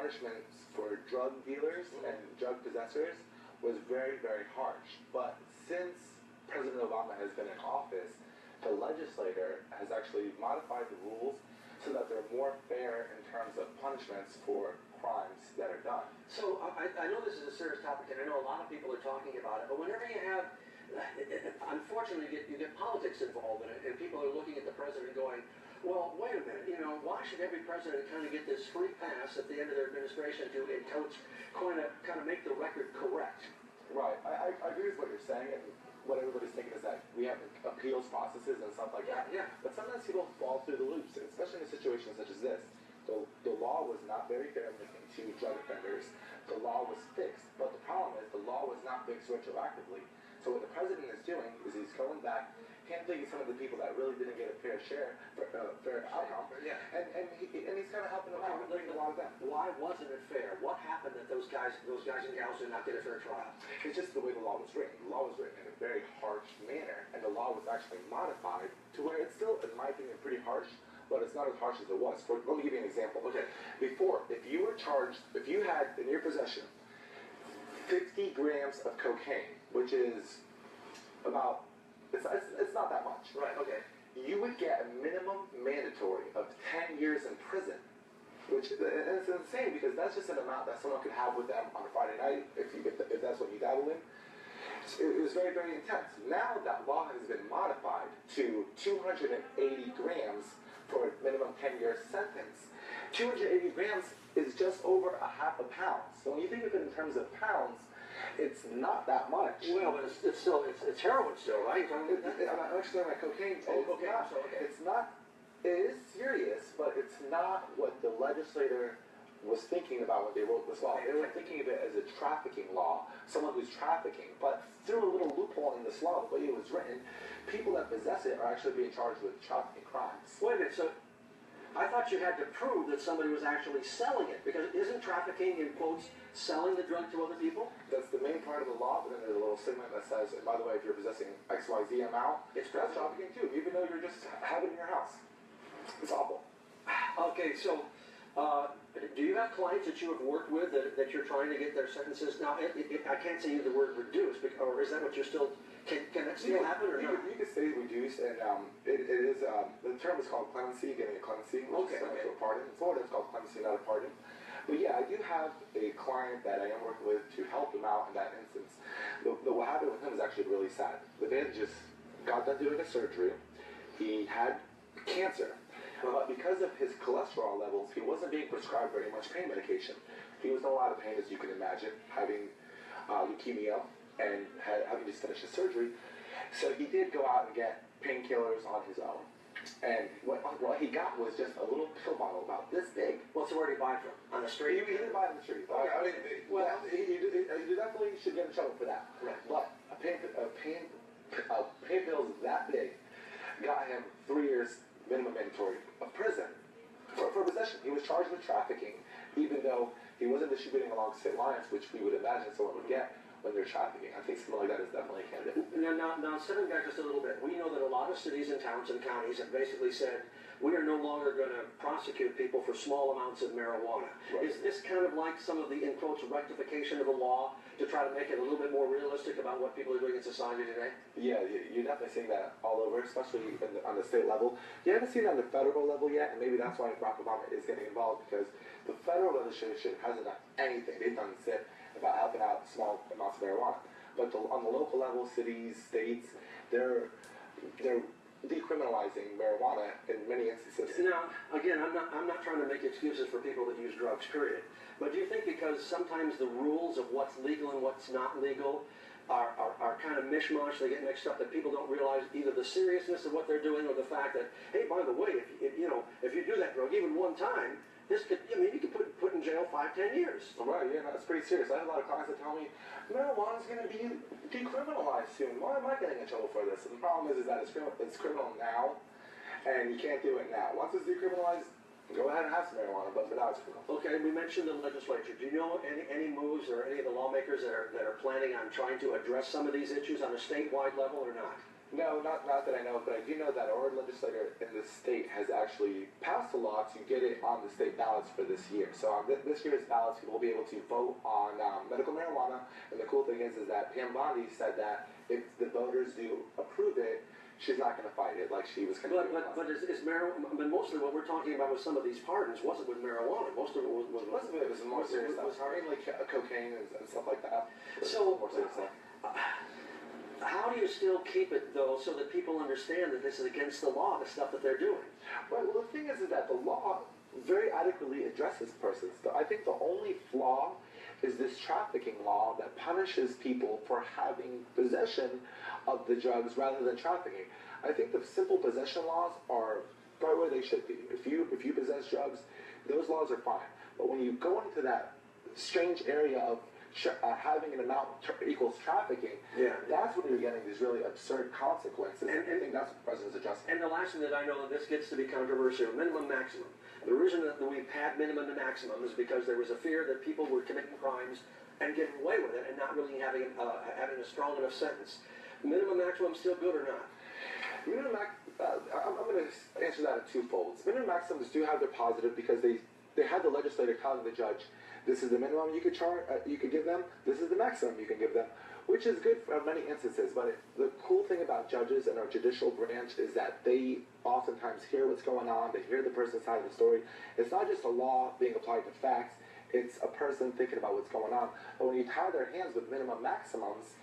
punishments for drug dealers and drug possessors was very, very harsh. But since President Obama has been in office, the legislator has actually modified the rules so that they're more fair in terms of punishments for crimes that are done. So I know this is a serious topic, and I know a lot of people are talking about it, but whenever you have, unfortunately, you get politics involved in it, and people are looking at the president going, well, wait a minute, why should every president kind of get this free pass at the end of their administration to kind of make the record correct? Right. I agree with what you're saying, and what everybody's thinking is that we have appeals processes and stuff like that. Yeah. But sometimes people fall through the loops, especially in situations such as this. The law was not very fair when it came to drug offenders. The law was fixed, but the problem is the law was not fixed retroactively. So what the president is doing is he's going back, handling some of the people that really didn't get a fair share, fair outcome, and he's kind of helping them out, bringing a lot of them. Why wasn't it fair? What happened that those guys and gals did not get a fair trial? It's just the way the law was written. The law was written in a very harsh manner, and the law was actually modified to where it's still, in my opinion, pretty harsh, but it's not as harsh as it was. Let me give you an example. Okay, before, if you were charged, if you had in your possession 50 grams of cocaine, which is about, it's not that much. Right, okay. You would get a minimum mandatory of 10 years in prison, which is insane because that's just an amount that someone could have with them on a Friday night if that's what you dabble in. It was very, very intense. Now that law has been modified to 280 grams for a minimum 10-year sentence. 280 grams is just over a half a pound. So when you think of it in terms of pounds, it's not that much. Well, but it's still, it's heroin still, right? I'm actually talking about cocaine. It's not, it is serious, but it's not what the legislator was thinking about when they wrote this law. They were thinking of it as a trafficking law, someone who's trafficking. But through a little loophole in this law, the way it was written, people that possess it are actually being charged with trafficking crimes. Wait a minute, so I thought you had to prove that somebody was actually selling it, because isn't trafficking, in quotes, selling the drug to other people? That's the main part of the law, but then there's a little segment that says, and by the way, if you're possessing XYZ amount, that's trafficking too, even though you're just having it in your house. It's awful. Okay, so do you have clients that you have worked with that you're trying to get their sentences? Now, I can't say the word reduced, or is that what you're still, can that still happen or not? You can say reduced, and it is, the term is called clemency, getting a clemency, which is similar to a pardon. In Florida, it's called clemency, not a pardon. But yeah, I do have a client that I am working with to help him out in that instance. What happened with him is actually really sad. The man just got done doing a surgery. He had cancer. But because of his cholesterol levels, he wasn't being prescribed very much pain medication. He was in a lot of pain, as you can imagine, having leukemia and having just finished his surgery. So he did go out and get painkillers on his own. And what he got was just a little pill bottle about this big. Well, so where did he buy it from? On the street? He didn't buy it on the street. Okay. I mean, well, you definitely should get in trouble for that. Right. But pain pills that big got him 3 years minimum mandatory of prison for possession. He was charged with trafficking, even though he wasn't distributing along state lines, which we would imagine someone would get when they're trafficking. I think something like that is definitely a candidate. Now, stepping back just a little bit, we know that a lot of cities and towns and counties have basically said, we are no longer going to prosecute people for small amounts of marijuana. Right. Is this kind of like some of the, in quotes, rectification of the law to try to make it a little bit more realistic about what people are doing in society today? Yeah, you're definitely seeing that all over, especially on the state level. You haven't seen it on the federal level yet, and maybe that's why Barack Obama is getting involved, because the federal legislation hasn't done anything. They've done zip about helping out small amounts of marijuana. But on the local level, cities, states, they're decriminalizing marijuana in many instances. Now, again, I'm not trying to make excuses for people that use drugs, period. But do you think because sometimes the rules of what's legal and what's not legal are kind of mishmash, they get mixed up, that people don't realize either the seriousness of what they're doing or the fact that, hey, by the way, if you do that drug even one time, this could, you could put in jail 5-10 years. Right, yeah, no, that's pretty serious. I have a lot of clients that tell me, marijuana's going to be decriminalized soon. Why am I getting in trouble for this? And the problem is that it's criminal now, and you can't do it now. Once it's decriminalized, go ahead and have some marijuana, but for now it's criminal. Okay, we mentioned the legislature. Do you know any moves or any of the lawmakers that are planning on trying to address some of these issues on a statewide level or not? No, not that I know, but I do know that our legislator in the state has actually passed a law to get it on the state ballots for this year. So on this year's ballots, people will be able to vote on medical marijuana. And the cool thing is that Pam Bondi said that if the voters do approve it, she's not going to fight it like she was going to do. But is marijuana? But mostly what we're talking about with some of these pardons wasn't with marijuana. Most of it was more serious stuff. Like cocaine and stuff like that. So more serious stuff. How do you still keep it, though, so that people understand that this is against the law, the stuff that they're doing? Well, the thing is that the law very adequately addresses persons. I think the only flaw is this trafficking law that punishes people for having possession of the drugs rather than trafficking. I think the simple possession laws are right where they should be. If you possess drugs, those laws are fine. But when you go into that strange area of having an amount equals trafficking, that's when you're getting these really absurd consequences. And I think that's what the president's addressing. And the last thing that I know that this gets to be controversial, minimum maximum. The reason that we've had minimum to maximum is because there was a fear that people were committing crimes and getting away with it and not really having a strong enough sentence. Minimum maximum still good or not? I'm going to answer that in twofold. Minimum maximums do have their positive because they had the legislator telling the judge, this is the minimum you could give them, this is the maximum you can give them, which is good for many instances. But the cool thing about judges and our judicial branch is that they oftentimes hear what's going on, they hear the person's side of the story. It's not just a law being applied to facts, it's a person thinking about what's going on. But when you tie their hands with minimum maximums,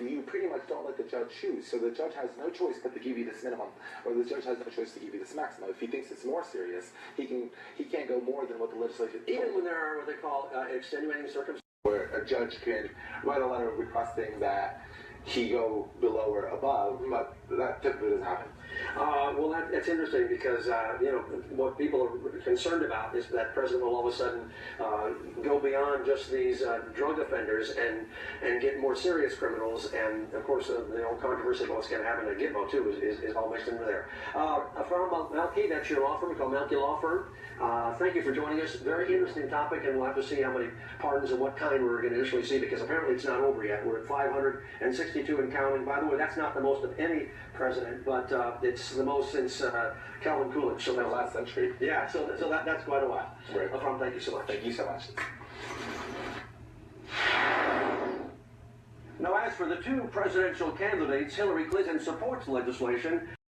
you pretty much don't let the judge choose. So the judge has no choice but to give you this minimum, or the judge has no choice to give you this maximum. If he thinks it's more serious, he can't go more than what the legislature. Even when there are what they call extenuating circumstances, where a judge can write a letter requesting that he go below or above, but that typically doesn't happen. Well, that's interesting because, what people are concerned about is that President will all of a sudden go beyond just these drug offenders and get more serious criminals. And, of course, the old controversy about what's going to happen to Gitmo, too, is all mixed into there. Afram Malki, that's your law firm. We call Malki Law Firm. Thank you for joining us. Very interesting topic, and we'll have to see how many pardons and what kind we're going to initially see, because apparently it's not over yet. We're at 562 and counting. By the way, that's not the most of any president, but it's the most since Calvin Coolidge. So that's last century. Yeah, so that's quite a while. Right. Afram, thank you so much. Thank you so much. Now, as for the two presidential candidates, Hillary Clinton supports legislation